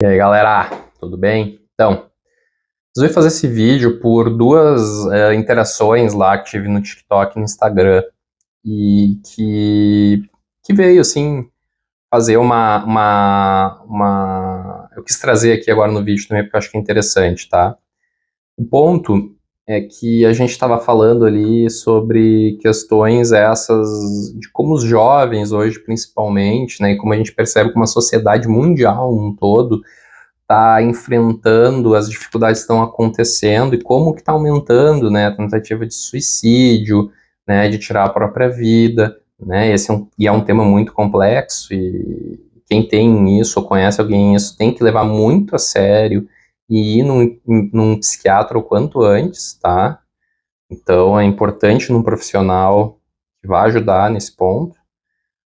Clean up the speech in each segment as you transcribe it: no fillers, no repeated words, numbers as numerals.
E aí, galera, tudo bem? Então, resolvi fazer esse vídeo por duas interações lá que tive no TikTok e no Instagram e que veio, assim, fazer Eu quis trazer aqui agora no vídeo também porque eu acho que é interessante, tá? O ponto é que a gente estava falando ali sobre questões essas de como os jovens hoje, principalmente, né, e como a gente percebe como a sociedade mundial um todo está enfrentando as dificuldades que estão acontecendo e como que está aumentando, né, a tentativa de suicídio, né, de tirar a própria vida, né, e é um tema muito complexo e quem tem isso ou conhece alguém isso tem que levar muito a sério e ir num psiquiatra o quanto antes, tá? Então é importante num profissional que vai ajudar nesse ponto.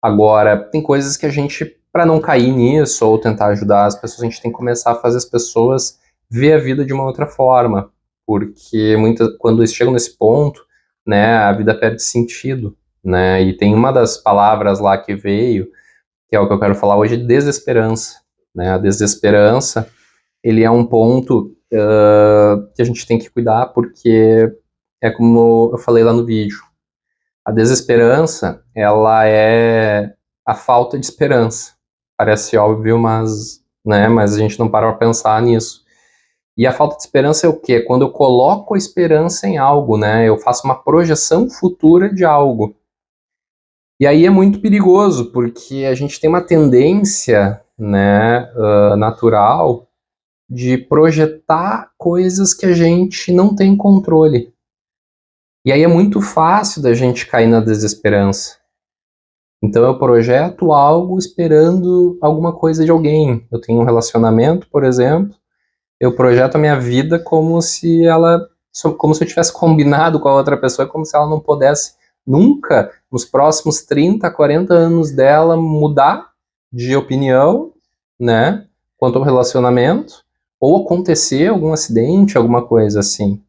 Agora, tem coisas que a gente, para não cair nisso ou tentar ajudar as pessoas, a gente tem que começar a fazer as pessoas ver a vida de uma outra forma, porque quando eles chegam nesse ponto, né, a vida perde sentido, né? E tem uma das palavras lá que veio, que é o que eu quero falar hoje, desesperança, né? A desesperança, ele é um ponto que a gente tem que cuidar, porque é como eu falei lá no vídeo, a desesperança, ela é a falta de esperança. Parece óbvio, mas, né, mas a gente não para pra pensar nisso. E a falta de esperança é o quê? Quando eu coloco a esperança em algo, né? Eu faço uma projeção futura de algo. E aí é muito perigoso, porque a gente tem uma tendência, né, natural de projetar coisas que a gente não tem controle. E aí é muito fácil da gente cair na desesperança. Então eu projeto algo esperando alguma coisa de alguém. Eu tenho um relacionamento, por exemplo, eu projeto a minha vida como se eu tivesse combinado com a outra pessoa, como se ela não pudesse nunca, nos próximos 30, 40 anos dela, mudar de opinião, né, quanto ao relacionamento, ou acontecer algum acidente, alguma coisa assim.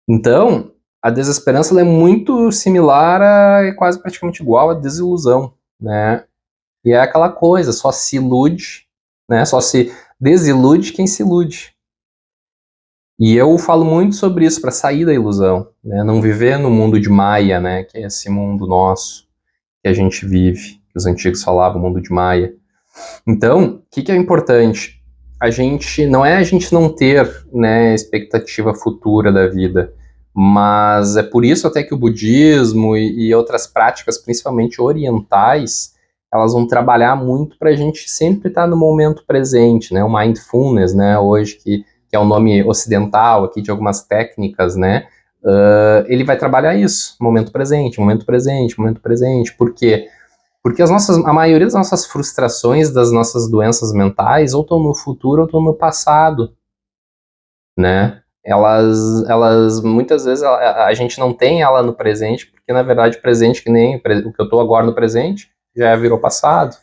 Então, a desesperança ela é muito similar é quase praticamente igual à desilusão, né? E é aquela coisa, só se ilude, né? Só se desilude quem se ilude. E eu falo muito sobre isso para sair da ilusão, né? Não viver no mundo de Maia, né? Que é esse mundo nosso que a gente vive, que os antigos falavam, mundo de Maia. Então, o que é importante? A gente não ter, né, expectativa futura da vida, mas é por isso até que o budismo e outras práticas, principalmente orientais, elas vão trabalhar muito para a gente sempre estar no momento presente, né? O mindfulness, né? Hoje que é o nome ocidental aqui de algumas técnicas, né? Ele vai trabalhar isso, momento presente, momento presente, momento presente. Por quê? Porque a maioria das nossas frustrações, das nossas doenças mentais, ou estão no futuro ou estão no passado, né? Muitas vezes, a gente não tem ela no presente, porque na verdade o presente, que nem o que eu estou agora no presente, já virou passado,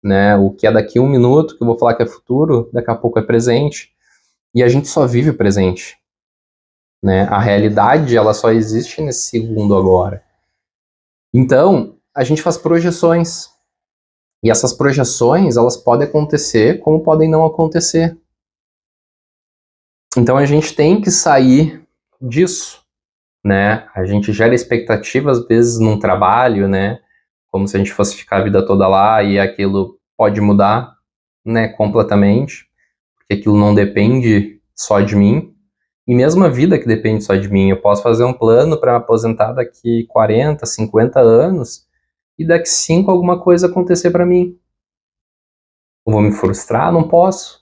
né? O que é daqui 1 minuto, que eu vou falar que é futuro, daqui a pouco é presente. E a gente só vive o presente, né? A realidade, ela só existe nesse segundo agora. Então, a gente faz projeções. E essas projeções, elas podem acontecer como podem não acontecer. Então a gente tem que sair disso, né? A gente gera expectativas às vezes num trabalho, né? Como se a gente fosse ficar a vida toda lá e aquilo pode mudar, né, completamente, porque aquilo não depende só de mim. E mesmo a vida que depende só de mim, eu posso fazer um plano para me aposentar daqui 40, 50 anos e daqui 5 alguma coisa acontecer para mim. Eu vou me frustrar? Não posso.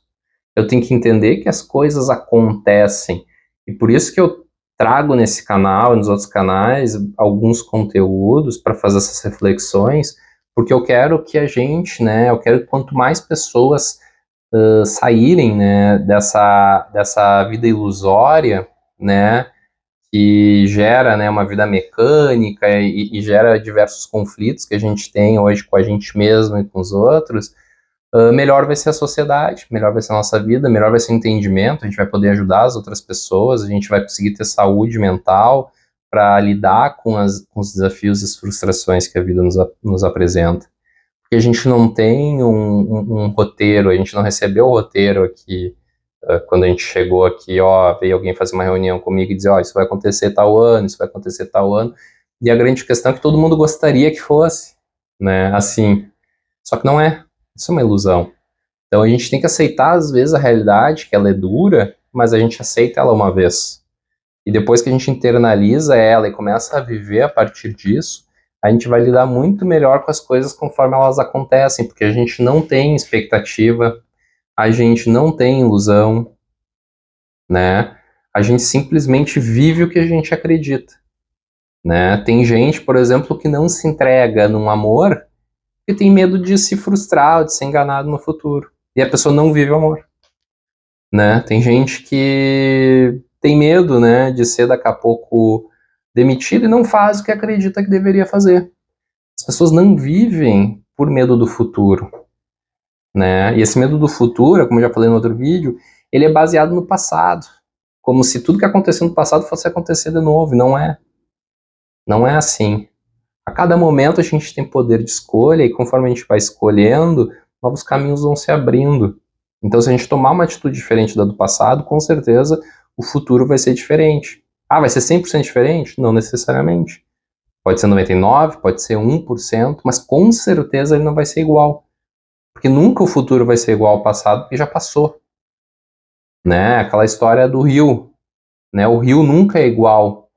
Eu tenho que entender que as coisas acontecem. E por isso que eu trago nesse canal e nos outros canais alguns conteúdos para fazer essas reflexões, porque eu quero que a gente, né, eu quero que quanto mais pessoas saírem, né, dessa vida ilusória, né, que gera, né, uma vida mecânica e gera diversos conflitos que a gente tem hoje com a gente mesmo e com os outros, melhor vai ser a sociedade, melhor vai ser a nossa vida, melhor vai ser o entendimento, a gente vai poder ajudar as outras pessoas, a gente vai conseguir ter saúde mental para lidar com os desafios e as frustrações que a vida nos apresenta. porque a gente não tem um roteiro, a gente não recebeu o roteiro aqui, quando a gente chegou aqui, veio alguém fazer uma reunião comigo e dizer, isso vai acontecer tal ano, isso vai acontecer tal ano, e a grande questão é que todo mundo gostaria que fosse, né, assim, só que não é, isso é uma ilusão. Então a gente tem que aceitar, às vezes, a realidade, que ela é dura, mas a gente aceita ela uma vez. E depois que a gente internaliza ela e começa a viver a partir disso, a gente vai lidar muito melhor com as coisas conforme elas acontecem, porque a gente não tem expectativa, a gente não tem ilusão, né? A gente simplesmente vive o que a gente acredita, né? Tem gente, por exemplo, que não se entrega num amor porque tem medo de se frustrar, de ser enganado no futuro. E a pessoa não vive o amor, né? Tem gente que tem medo, né, de ser daqui a pouco demitido e não faz o que acredita que deveria fazer. As pessoas não vivem por medo do futuro, né? E esse medo do futuro, como eu já falei no outro vídeo, ele é baseado no passado, como se tudo que aconteceu no passado fosse acontecer de novo, e não é. Não é assim. A cada momento a gente tem poder de escolha e conforme a gente vai escolhendo, novos caminhos vão se abrindo. Então, se a gente tomar uma atitude diferente da do passado, com certeza o futuro vai ser diferente. Ah, vai ser 100% diferente? Não necessariamente. Pode ser 99%, pode ser 1%, mas com certeza ele não vai ser igual. Porque nunca o futuro vai ser igual ao passado, porque já passou. Né? Aquela história do rio. Né? O rio nunca é igual,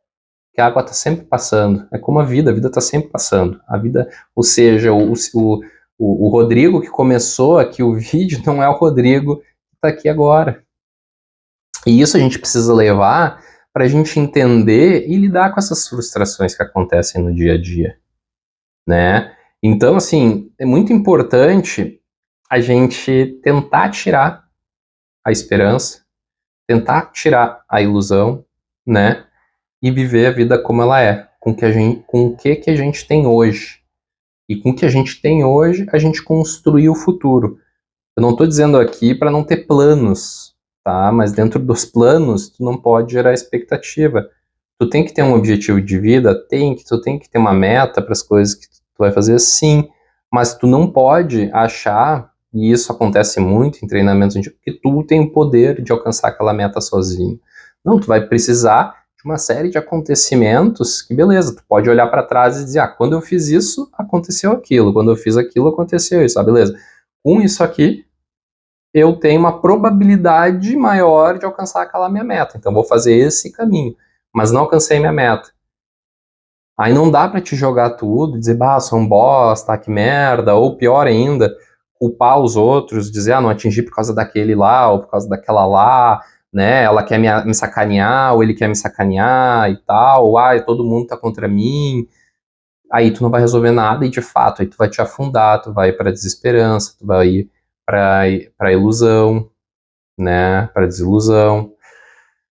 porque a água está sempre passando. É como a vida está sempre passando. A vida, ou seja, o Rodrigo que começou aqui o vídeo não é o Rodrigo que está aqui agora. E isso a gente precisa levar para a gente entender e lidar com essas frustrações que acontecem no dia a dia, né? Então, assim, é muito importante a gente tentar tirar a esperança, tentar tirar a ilusão, né? E viver a vida como ela é, com o que a gente tem hoje. E com o que a gente tem hoje, a gente construir o futuro. Eu não estou dizendo aqui para não ter planos, tá? Mas dentro dos planos, tu não pode gerar expectativa. Tu tem que ter um objetivo de vida? Tu tem que ter uma meta para as coisas que tu vai fazer, sim. Mas tu não pode achar, e isso acontece muito em treinamentos, que tu tem o poder de alcançar aquela meta sozinho. Não, tu vai precisar de uma série de acontecimentos que, beleza, tu pode olhar para trás e dizer, quando eu fiz isso, aconteceu aquilo. Quando eu fiz aquilo, aconteceu isso. Beleza. Com isso aqui, eu tenho uma probabilidade maior de alcançar aquela minha meta. Então, vou fazer esse caminho. Mas não alcancei minha meta. Aí não dá para te jogar tudo, dizer, sou um bosta, que merda, ou pior ainda, culpar os outros, dizer, não atingi por causa daquele lá, ou por causa daquela lá, né, ela quer me sacanear, ou ele quer me sacanear e tal, ou, todo mundo tá contra mim. Aí tu não vai resolver nada e, de fato, aí tu vai te afundar, tu vai pra desesperança, tu vai ir pra ilusão, né, pra desilusão.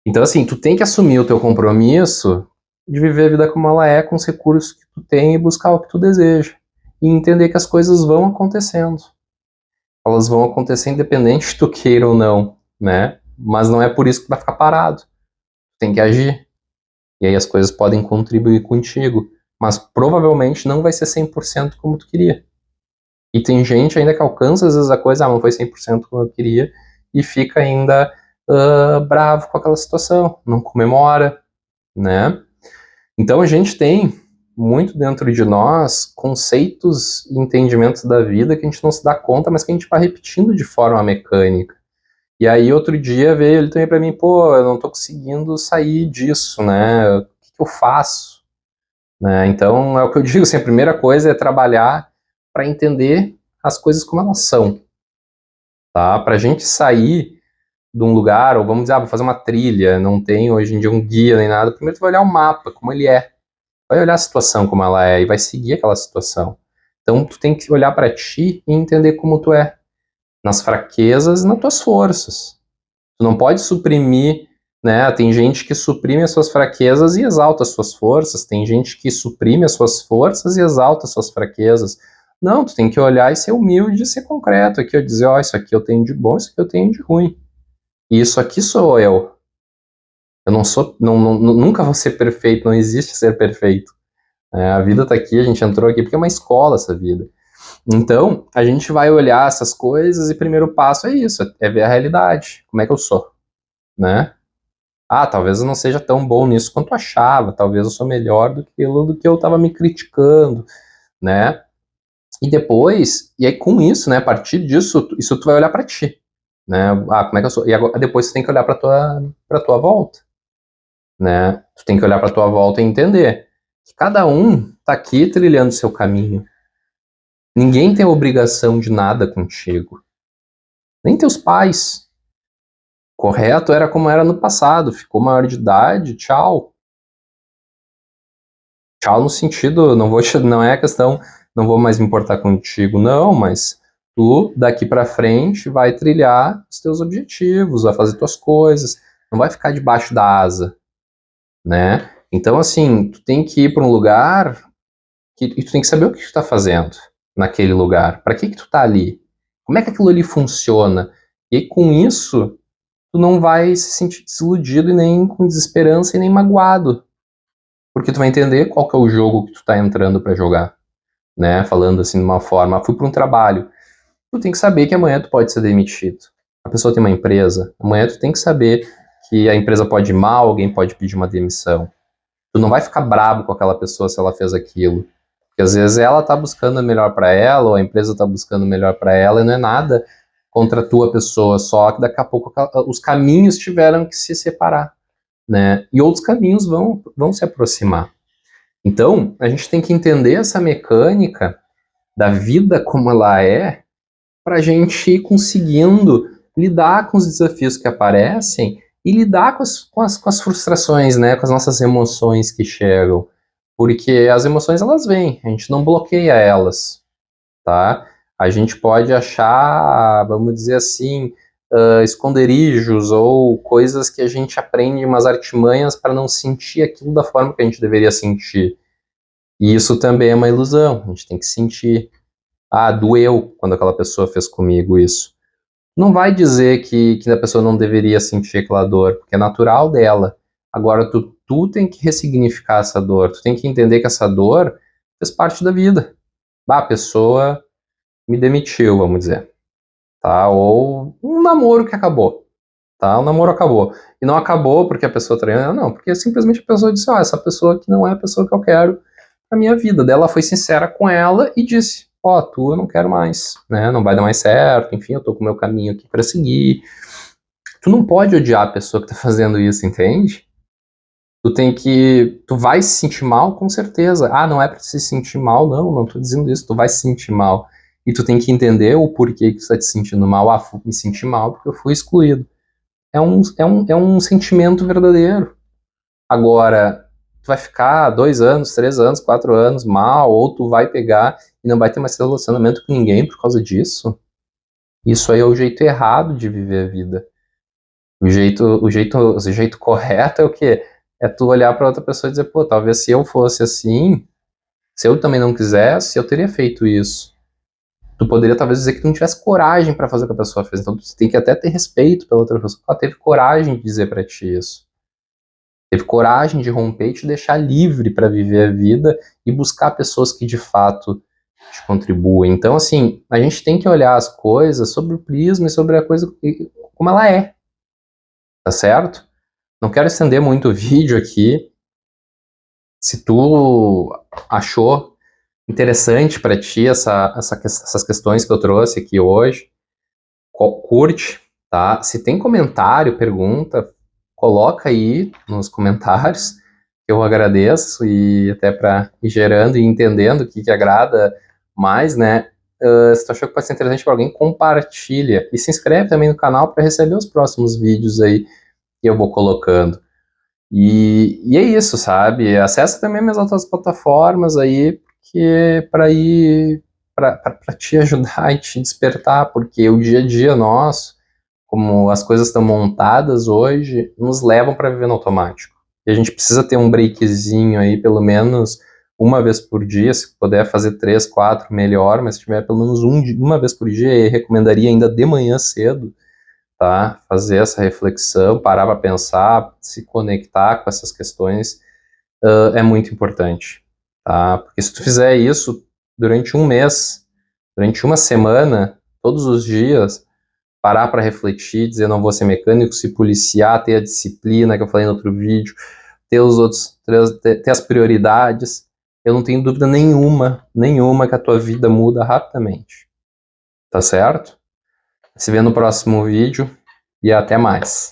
Então, assim, tu tem que assumir o teu compromisso de viver a vida como ela é, com os recursos que tu tem e buscar o que tu deseja. E entender que as coisas vão acontecendo. Elas vão acontecer independente de tu queira ou não, né? Mas não é por isso que tu vai ficar parado. Tu tem que agir. E aí as coisas podem contribuir contigo. Mas provavelmente não vai ser 100% como tu queria. E tem gente ainda que alcança às vezes a coisa, não foi 100% como eu queria, e fica ainda bravo com aquela situação, não comemora, né? Então a gente tem muito dentro de nós conceitos e entendimentos da vida que a gente não se dá conta, mas que a gente vai repetindo de forma mecânica. E aí outro dia veio ele também para mim, eu não tô conseguindo sair disso, né? O que eu faço? Né? Então é o que eu digo, assim, a primeira coisa é trabalhar para entender as coisas como elas são, tá? Para a gente sair de um lugar, ou vamos dizer, vou fazer uma trilha, não tem hoje em dia um guia nem nada, primeiro tu vai olhar o mapa, como ele é, vai olhar a situação como ela é e vai seguir aquela situação. Então tu tem que olhar para ti e entender como tu é, nas fraquezas e nas tuas forças. Tu não pode suprimir, né? Tem gente que suprime as suas fraquezas e exalta as suas forças, tem gente que suprime as suas forças e exalta as suas fraquezas. Não, tu tem que olhar e ser humilde e ser concreto aqui, eu dizer, isso aqui eu tenho de bom, isso aqui eu tenho de ruim. E isso aqui sou eu. Eu não sou, nunca vou ser perfeito, não existe ser perfeito. A vida tá aqui, a gente entrou aqui porque é uma escola essa vida. Então, a gente vai olhar essas coisas e o primeiro passo é isso, é ver a realidade. Como é que eu sou, né? Ah, talvez eu não seja tão bom nisso quanto eu achava, talvez eu sou melhor do que eu estava me criticando, né? E depois, e aí com isso, né, a partir disso, isso tu vai olhar pra ti, né? Ah, como é que eu sou? E agora, depois tu tem que olhar pra tua volta, né? Tu tem que olhar pra tua volta e entender que cada um tá aqui trilhando seu caminho. Ninguém tem obrigação de nada contigo, nem teus pais. Correto era como era no passado, ficou maior de idade, tchau. Tchau no sentido, não é a questão, não vou mais me importar contigo, não, mas tu daqui pra frente vai trilhar os teus objetivos, vai fazer tuas coisas, não vai ficar debaixo da asa, né? Então assim, tu tem que ir para um lugar e tu tem que saber o que tu tá fazendo naquele lugar, para que tu tá ali, como é que aquilo ali funciona, e aí, com isso tu não vai se sentir desiludido e nem com desesperança e nem magoado, porque tu vai entender qual que é o jogo que tu tá entrando para jogar, né? Falando assim de uma forma, fui para um trabalho. Tu tem que saber que amanhã tu pode ser demitido. A pessoa tem uma empresa, amanhã tu tem que saber que a empresa pode ir mal, alguém pode pedir uma demissão. Tu não vai ficar brabo com aquela pessoa se ela fez aquilo. Porque às vezes ela tá buscando o melhor para ela, ou a empresa tá buscando o melhor para ela, e não é nada contra a tua pessoa, só que daqui a pouco os caminhos tiveram que se separar, né? E outros caminhos vão se aproximar. Então, a gente tem que entender essa mecânica da vida como ela é, para a gente ir conseguindo lidar com os desafios que aparecem e lidar com as frustrações, né, com as nossas emoções que chegam. Porque as emoções, elas vêm, a gente não bloqueia elas, tá? A gente pode achar, vamos dizer assim, esconderijos ou coisas que a gente aprende, umas artimanhas para não sentir aquilo da forma que a gente deveria sentir. E isso também é uma ilusão, a gente tem que sentir. Ah, doeu quando aquela pessoa fez comigo isso. Não vai dizer que a pessoa não deveria sentir aquela dor, porque é natural dela. Agora, tu tem que ressignificar essa dor, tu tem que entender que essa dor fez parte da vida. Bah, a pessoa me demitiu, vamos dizer, tá? Ou um namoro que acabou, tá? O namoro acabou. E não acabou porque a pessoa traiu, não, porque simplesmente a pessoa disse, essa pessoa aqui não é a pessoa que eu quero a minha vida. Daí ela foi sincera com ela e disse: Ó, tu eu não quero mais, né? Não vai dar mais certo, enfim, eu tô com o meu caminho aqui pra seguir. Tu não pode odiar a pessoa que tá fazendo isso, entende? Tu tem que. Tu vai se sentir mal, com certeza. Ah, não é pra se sentir mal, não, não tô dizendo isso. Tu vai se sentir mal. E tu tem que entender o porquê que tu tá te sentindo mal. Ah, me senti mal porque eu fui excluído. É um sentimento verdadeiro. Agora, tu vai ficar 2 anos, 3 anos, 4 anos mal, ou tu vai pegar e não vai ter mais relacionamento com ninguém por causa disso. Isso aí é o jeito errado de viver a vida. O jeito correto é o quê? É tu olhar para outra pessoa e dizer, pô, talvez se eu fosse assim, se eu também não quisesse, eu teria feito isso. Tu poderia talvez dizer que tu não tivesse coragem para fazer o que a pessoa fez. Então tu tem que até ter respeito pela outra pessoa. Ela teve coragem de dizer para ti isso. Teve coragem de romper e te deixar livre para viver a vida e buscar pessoas que de fato te contribuem. Então, assim, a gente tem que olhar as coisas sobre o prisma e sobre a coisa como ela é, tá certo? Não quero estender muito o vídeo aqui. Se tu achou interessante para ti essas questões que eu trouxe aqui hoje, curte, tá? Se tem comentário, pergunta, coloca aí nos comentários, que eu agradeço e até para ir gerando e entendendo o que agrada mais, né? Se tu achou que pode ser interessante para alguém, compartilha e se inscreve também no canal para receber os próximos vídeos aí que eu vou colocando. E é isso, sabe? Acessa também minhas outras plataformas aí, porque para te ajudar e te despertar, porque o dia a dia nosso, como as coisas estão montadas hoje, nos levam para viver no automático. E a gente precisa ter um breakzinho aí, pelo menos uma vez por dia, se puder fazer 3, 4, melhor, mas se tiver pelo menos uma vez por dia, eu recomendaria ainda de manhã cedo, tá? Fazer essa reflexão, parar para pensar, se conectar com essas questões, é muito importante, tá? Porque se tu fizer isso durante um mês, durante uma semana, todos os dias, parar para refletir, dizer não vou ser mecânico, se policiar, ter a disciplina que eu falei no outro vídeo, ter os outros, ter as prioridades, eu não tenho dúvida nenhuma que a tua vida muda rapidamente. Tá certo? Se vê no próximo vídeo e até mais.